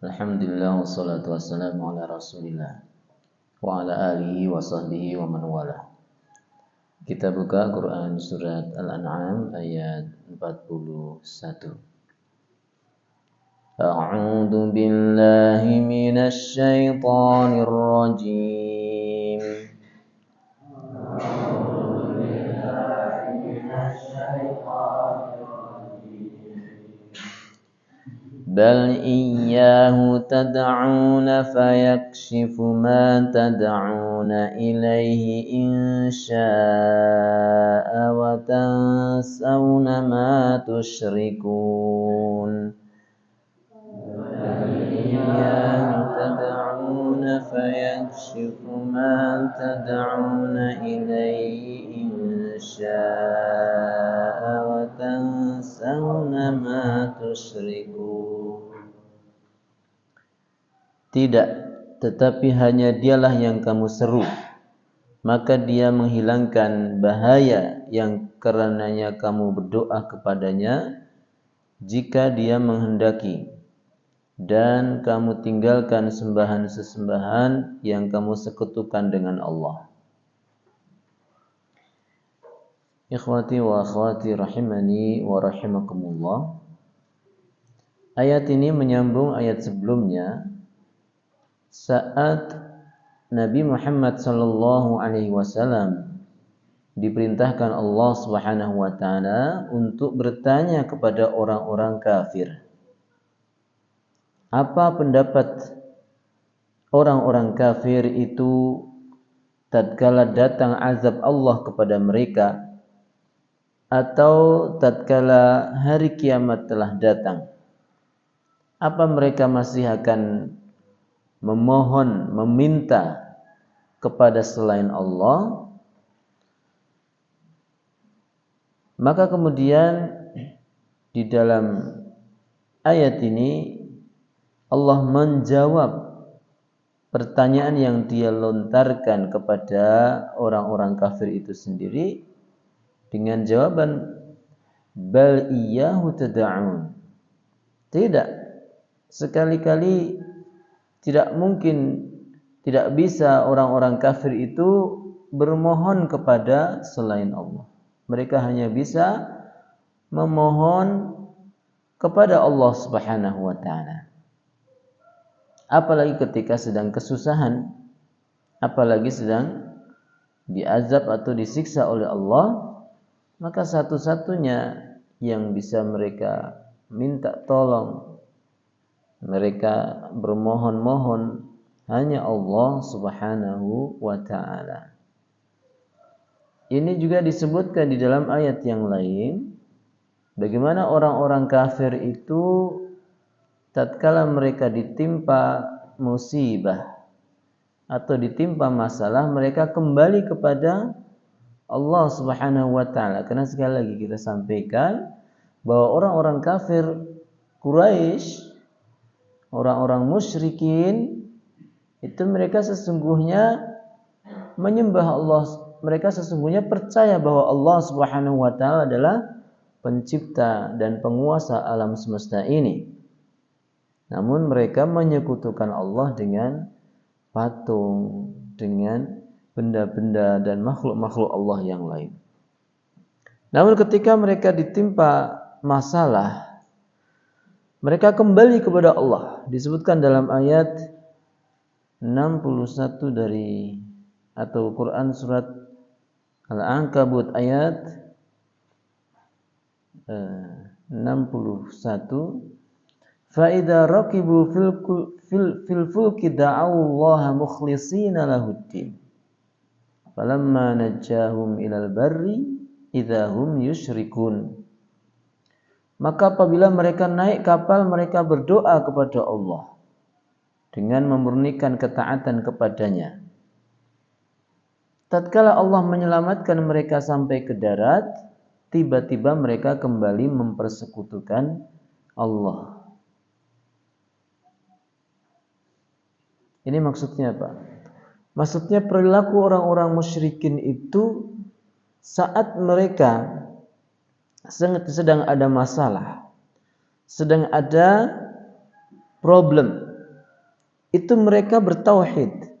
Alhamdulillah wassalatu wassalamu ala Rasulillah wa ala alihi wa sahbihi wa man wala. Kita buka Quran surat Al-An'am ayat 41. A'udzu billahi minasy syaithanir rajim. بل إياه تدعون فيكشف ما تدعون إليه إن شاء وتنسون ما تشركون بل إياه تدعون فيكشف ما تدعون إليه إن شاء وتنسون ما تشركون. Tidak, tetapi hanya Dialah yang kamu seru, maka Dia menghilangkan bahaya yang karenanya kamu berdoa kepadanya jika Dia menghendaki, dan kamu tinggalkan sembahan-sesembahan yang kamu sekutukan dengan Allah. Ikhwati wa akhwati rahimani wa rahimakumullah. Ayat ini menyambung ayat sebelumnya saat Nabi Muhammad sallallahu alaihi wasallam diperintahkan Allah Subhanahu wa taala untuk bertanya kepada orang-orang kafir. Apa pendapat orang-orang kafir itu tatkala datang azab Allah kepada mereka atau tatkala hari kiamat telah datang? Apa mereka masih akan memohon, meminta kepada selain Allah? Maka kemudian di dalam ayat ini Allah menjawab pertanyaan yang Dia lontarkan kepada orang-orang kafir itu sendiri dengan jawaban bal iyyahu tad'un. Tidak, sekali-kali tidak mungkin, tidak bisa orang-orang kafir itu bermohon kepada selain Allah. Mereka hanya bisa memohon kepada Allah Subhanahu wa taala. Apalagi ketika sedang kesusahan, apalagi sedang diazab atau disiksa oleh Allah, maka satu-satunya yang bisa mereka minta tolong, mereka bermohon-mohon hanya Allah Subhanahu wa ta'ala. Ini juga disebutkan di dalam ayat yang lain, bagaimana orang-orang kafir itu tatkala mereka ditimpa musibah atau ditimpa masalah, mereka kembali kepada Allah Subhanahu wa ta'ala. Karena sekali lagi kita sampaikan bahwa orang-orang kafir Quraisy, orang-orang musyrikin itu mereka sesungguhnya menyembah Allah, mereka sesungguhnya percaya bahwa Allah Subhanahu wa taala adalah pencipta dan penguasa alam semesta ini. Namun mereka menyekutukan Allah dengan patung, dengan benda-benda dan makhluk-makhluk Allah yang lain. Namun ketika mereka ditimpa masalah, mereka kembali kepada Allah. Disebutkan dalam ayat 61 dari atau Quran surat Al-Ankabut ayat 61. Fa idza raqibu fil fulki da'u Allah mukhlishina lahuddin. Falamma najjahum ilal barri idza hum yusyrikun. Maka apabila mereka naik kapal, mereka berdoa kepada Allah dengan memurnikan ketaatan kepadanya. Tatkala Allah menyelamatkan mereka sampai ke darat, tiba-tiba mereka kembali mempersekutukan Allah. Ini maksudnya apa? Maksudnya perilaku orang-orang musyrikin itu saat mereka sedang ada masalah, sedang ada problem, itu mereka bertauhid.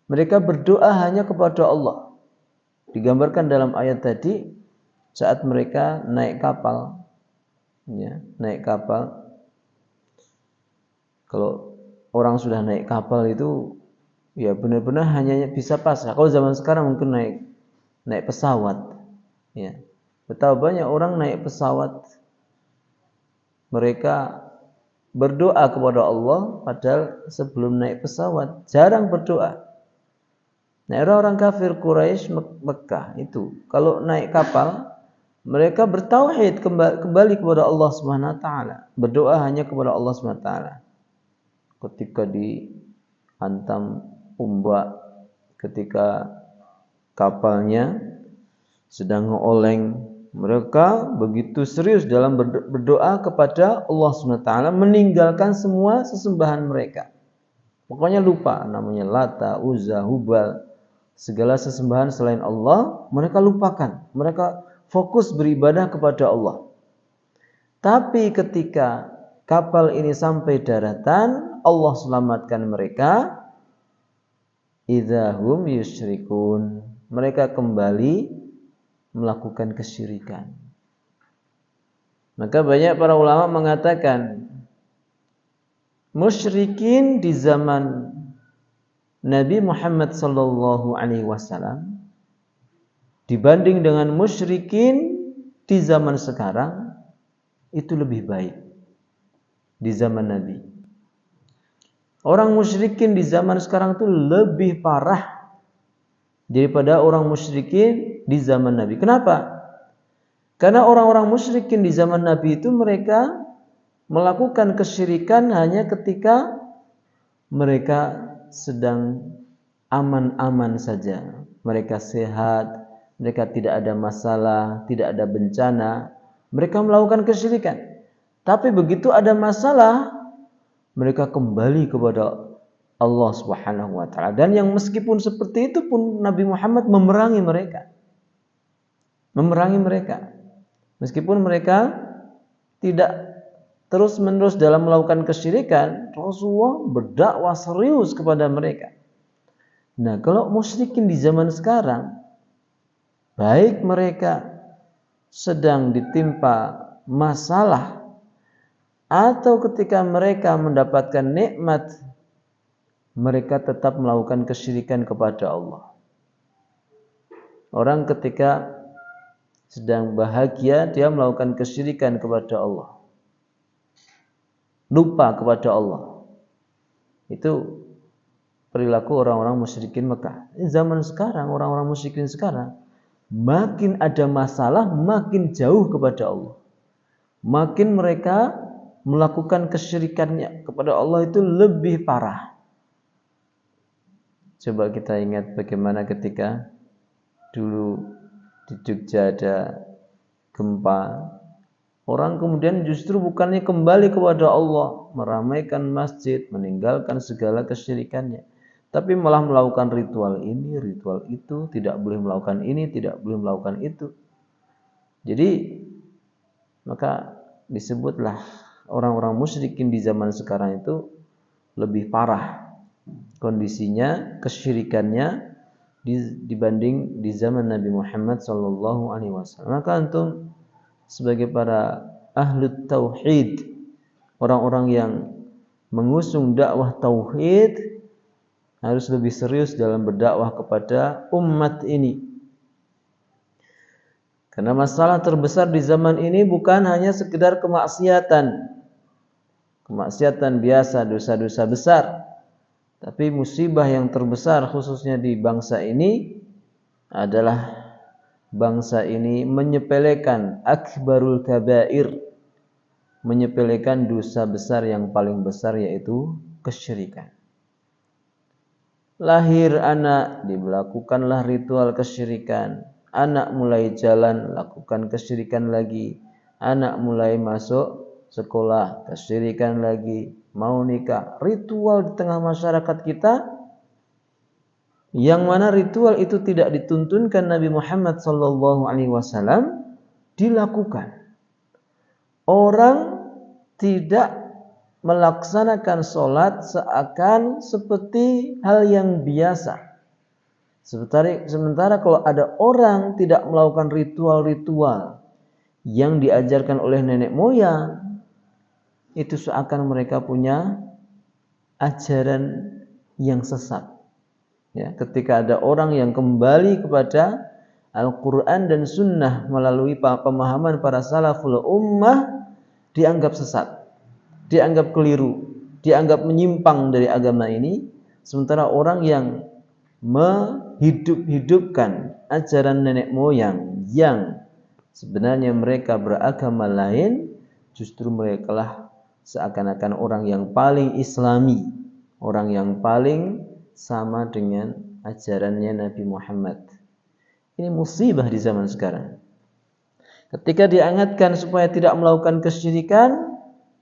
Mereka berdoa hanya kepada Allah. Digambarkan dalam ayat tadi saat mereka naik kapal, ya, naik kapal. Kalau orang sudah naik kapal itu ya benar-benar hanya bisa pasrah. Kalau zaman sekarang mungkin naik pesawat, ya. Betapa banyak orang naik pesawat, mereka berdoa kepada Allah padahal sebelum naik pesawat jarang berdoa. Nah, orang kafir Quraisy Mekah itu kalau naik kapal mereka bertauhid kembali kepada Allah Subhanahu wa taala, berdoa hanya kepada Allah Subhanahu wa taala. Ketika dihantam ombak, ketika kapalnya sedang oleng, mereka begitu serius dalam berdoa kepada Allah Subhanahu wa taala, meninggalkan semua sesembahan mereka. Pokoknya lupa namanya Lata, Uzza, Hubal, segala sesembahan selain Allah mereka lupakan. Mereka fokus beribadah kepada Allah. Tapi ketika kapal ini sampai daratan, Allah selamatkan mereka. Idzahum yusyrikun. Mereka kembali melakukan kesyirikan. Maka banyak para ulama mengatakan musyrikin di zaman Nabi Muhammad sallallahu alaihi wasallam dibanding dengan musyrikin di zaman sekarang itu lebih baik di zaman Nabi. Orang musyrikin di zaman sekarang itu lebih parah daripada orang musyrikin di zaman Nabi. Kenapa? Karena orang-orang musyrikin di zaman Nabi itu mereka melakukan kesyirikan hanya ketika mereka sedang aman-aman saja. Mereka sehat, mereka tidak ada masalah, tidak ada bencana, mereka melakukan kesyirikan. Tapi begitu ada masalah, mereka kembali kepada Allah Subhanahu wa taala. Dan yang meskipun seperti itu pun Nabi Muhammad memerangi mereka. Memerangi mereka. Meskipun mereka tidak terus-menerus dalam melakukan kesyirikan, Rasulullah berdakwah serius kepada mereka. Nah, kalau musyrikin di zaman sekarang, baik mereka sedang ditimpa masalah atau ketika mereka mendapatkan nikmat, mereka tetap melakukan kesyirikan kepada Allah. Orang ketika sedang bahagia, dia melakukan kesyirikan kepada Allah, lupa kepada Allah. Itu perilaku orang-orang musyrikin Mekah. Zaman sekarang, orang-orang musyrikin sekarang makin ada masalah, makin jauh kepada Allah. Makin mereka melakukan kesyirikannya kepada Allah itu lebih parah. Coba kita ingat bagaimana ketika dulu di Jogja ada gempa. Orang kemudian justru bukannya kembali kepada Allah, meramaikan masjid, meninggalkan segala kesyirikannya, tapi malah melakukan ritual ini, ritual itu, tidak boleh melakukan ini, tidak boleh melakukan itu. Jadi maka disebutlah orang-orang musyrikin di zaman sekarang itu lebih parah kondisinya, kesyirikannya dibanding di zaman Nabi Muhammad sallallahu alaihi wasallam. Maka antum sebagai para ahlut tauhid, orang-orang yang mengusung dakwah tauhid, harus lebih serius dalam berdakwah kepada umat ini. Karena masalah terbesar di zaman ini bukan hanya sekedar kemaksiatan biasa, dosa-dosa besar, tapi musibah yang terbesar khususnya di bangsa ini adalah bangsa ini menyepelekan akbarul kabair, menyepelekan dosa besar yang paling besar, yaitu kesyirikan. Lahir anak, dilakukanlah ritual kesyirikan. Anak mulai jalan, lakukan kesyirikan lagi. Anak mulai masuk sekolah, kesyirikan lagi. Mau nikah, ritual di tengah masyarakat kita, yang mana ritual itu tidak dituntunkan Nabi Muhammad sallallahu alaihi wasallam, dilakukan. Orang tidak melaksanakan sholat seakan seperti hal yang biasa. Sementara kalau ada orang tidak melakukan ritual-ritual yang diajarkan oleh nenek moyang, itu seakan mereka punya ajaran yang sesat. Ya, ketika ada orang yang kembali kepada Al-Quran dan Sunnah melalui pemahaman para salaful ummah, dianggap sesat, dianggap keliru, dianggap menyimpang dari agama ini. Sementara orang yang menghidup-hidupkan ajaran nenek moyang yang sebenarnya mereka beragama lain, justru mereka lah seakan-akan orang yang paling islami, orang yang paling sama dengan ajarannya Nabi Muhammad. Ini musibah di zaman sekarang. Ketika diingatkan supaya tidak melakukan kesyirikan,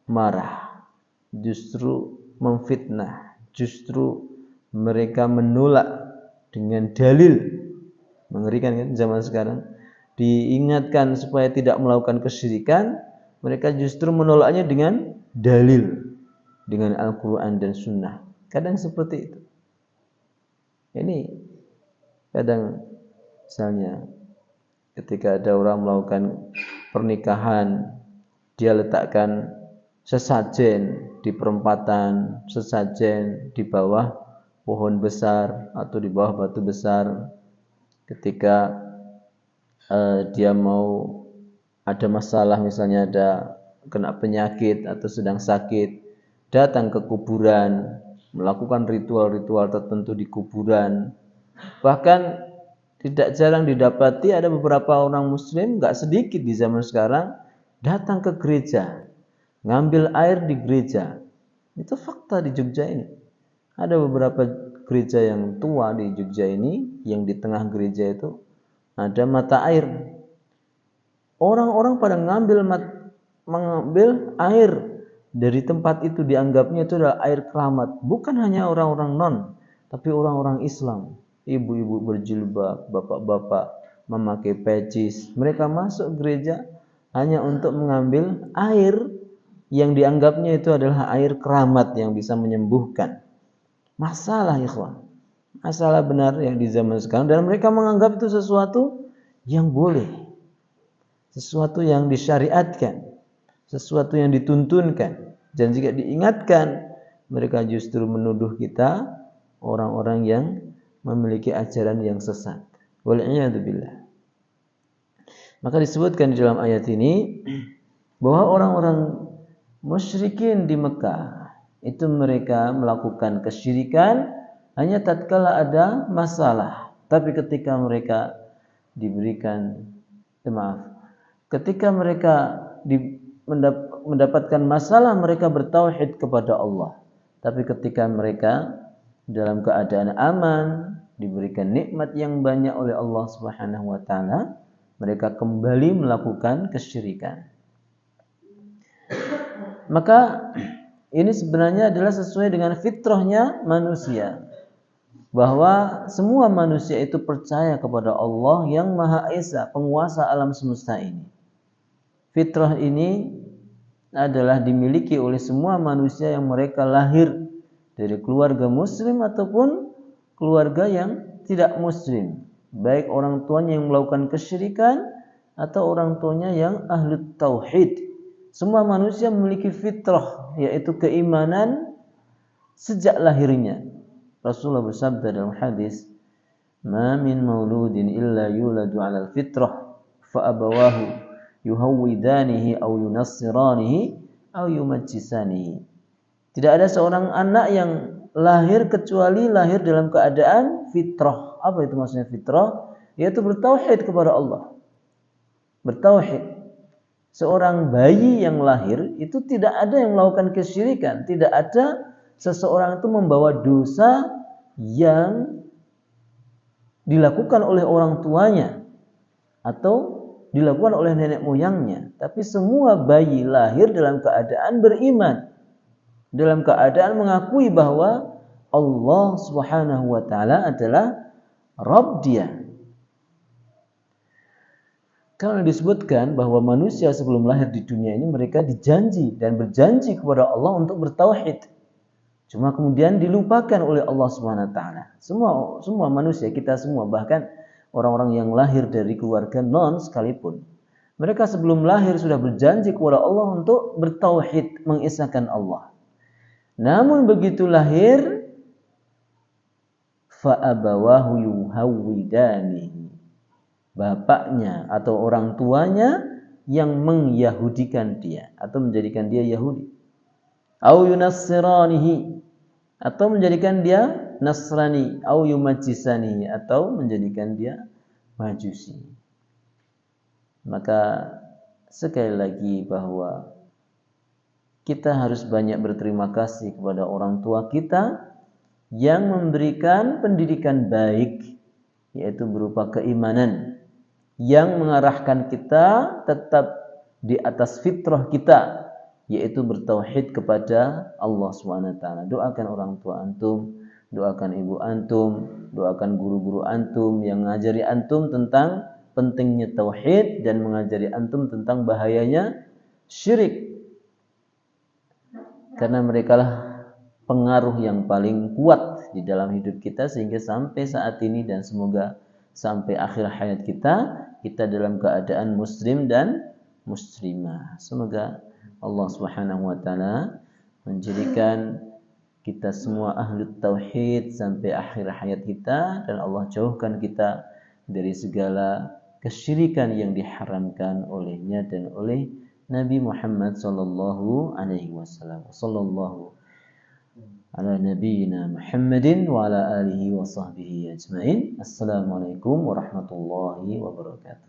marah, justru memfitnah, justru mereka menolak dengan dalil. Mengerikan kan zaman sekarang. Diingatkan supaya tidak melakukan kesyirikan, mereka justru menolaknya dengan dalil, dengan Al-Quran dan Sunnah. Kadang seperti itu. Ini kadang misalnya ketika ada orang melakukan pernikahan, dia letakkan sesajen di perempatan, sesajen di bawah pohon besar atau di bawah batu besar. Ketika dia mau ada masalah, misalnya ada kena penyakit atau sedang sakit, datang ke kuburan, melakukan ritual-ritual tertentu di kuburan. Bahkan tidak jarang didapati ada beberapa orang muslim, gak sedikit di zaman sekarang, datang ke gereja, ngambil air di gereja. Itu fakta di Jogja ini. Ada beberapa gereja yang tua di Jogja ini, yang di tengah gereja itu ada mata air. Orang-orang pada mengambil air dari tempat itu, dianggapnya itu adalah air keramat. Bukan hanya orang-orang non, tapi orang-orang Islam. Ibu-ibu berjilbab, bapak-bapak memakai peci, mereka masuk gereja hanya untuk mengambil air yang dianggapnya itu adalah air keramat yang bisa menyembuhkan. Masalah ikhwan, masalah benar yang di zaman sekarang, dan mereka menganggap itu sesuatu yang boleh, sesuatu yang disyariatkan, sesuatu yang dituntunkan. Dan jika diingatkan, mereka justru menuduh kita orang-orang yang memiliki ajaran yang sesat. Wal'iyadzubillah. Maka disebutkan di dalam ayat ini bahwa orang-orang musyrikin di Mekah itu mereka melakukan kesyirikan hanya tatkala ada masalah. Tapi ketika mereka diberikan ketika mereka mendapatkan masalah, mereka bertauhid kepada Allah. Tapi ketika mereka dalam keadaan aman, diberikan nikmat yang banyak oleh Allah Subhanahu wa taala, mereka kembali melakukan kesyirikan. Maka ini sebenarnya adalah sesuai dengan fitrahnya manusia, bahwa semua manusia itu percaya kepada Allah yang Maha Esa, penguasa alam semesta ini. Fitrah ini adalah dimiliki oleh semua manusia yang mereka lahir dari keluarga muslim ataupun keluarga yang tidak muslim, baik orang tuanya yang melakukan kesyirikan atau orang tuanya yang ahlu tauhid. Semua manusia memiliki fitrah, yaitu keimanan sejak lahirnya. Rasulullah bersabda dalam hadis, "Ma min mauludin illa yuladu 'alal fitrah, fa abawahu yuhawwidanihi aw yunassiranihi aw yumajjisanihi." Tidak ada seorang anak yang lahir kecuali lahir dalam keadaan fitrah. Apa itu maksudnya fitrah? Yaitu bertauhid kepada Allah. Bertauhid. Seorang bayi yang lahir itu tidak ada yang melakukan kesyirikan, tidak ada seseorang itu membawa dosa yang dilakukan oleh orang tuanya atau dilakukan oleh nenek moyangnya. Tapi semua bayi lahir dalam keadaan beriman, dalam keadaan mengakui bahwa Allah Subhanahu wa taala adalah Rabb dia. Karena disebutkan bahwa manusia sebelum lahir di dunia ini mereka dijanji dan berjanji kepada Allah untuk bertauhid. Cuma kemudian dilupakan oleh Allah Subhanahu wa taala. Semua manusia, kita semua, bahkan orang-orang yang lahir dari keluarga non sekalipun, mereka sebelum lahir sudah berjanji kepada Allah untuk bertauhid, mengesahkan Allah. Namun begitu lahir, fa abawahu yuhawwidanihi, bapaknya atau orang tuanya yang mengyahudikan dia atau menjadikan dia Yahudi, au yunassiranihi, atau menjadikan dia Nasrani, au yumajjisani, atau menjadikan dia Majusi. Maka sekali lagi bahwa kita harus banyak berterima kasih kepada orang tua kita yang memberikan pendidikan baik, yaitu berupa keimanan yang mengarahkan kita tetap di atas fitrah kita, yaitu bertauhid kepada Allah SWT. Doakan orang tua antum, doakan ibu antum, doakan guru-guru antum yang mengajari antum tentang pentingnya tauhid dan mengajari antum tentang bahayanya syirik. Karena merekalah pengaruh yang paling kuat di dalam hidup kita sehingga sampai saat ini dan semoga sampai akhir hayat kita dalam keadaan muslim dan muslimah. Semoga Allah Subhanahu wa taala menjadikan kita semua ahli tauhid sampai akhir hayat kita, dan Allah jauhkan kita dari segala kesyirikan yang diharamkan olehnya dan oleh Nabi Muhammad sallallahu alaihi wasallam. Sallallahu ala nabiyyina Muhammadin wa ala alihi wa sahbihi ajmain. Assalamualaikum warahmatullahi wabarakatuh.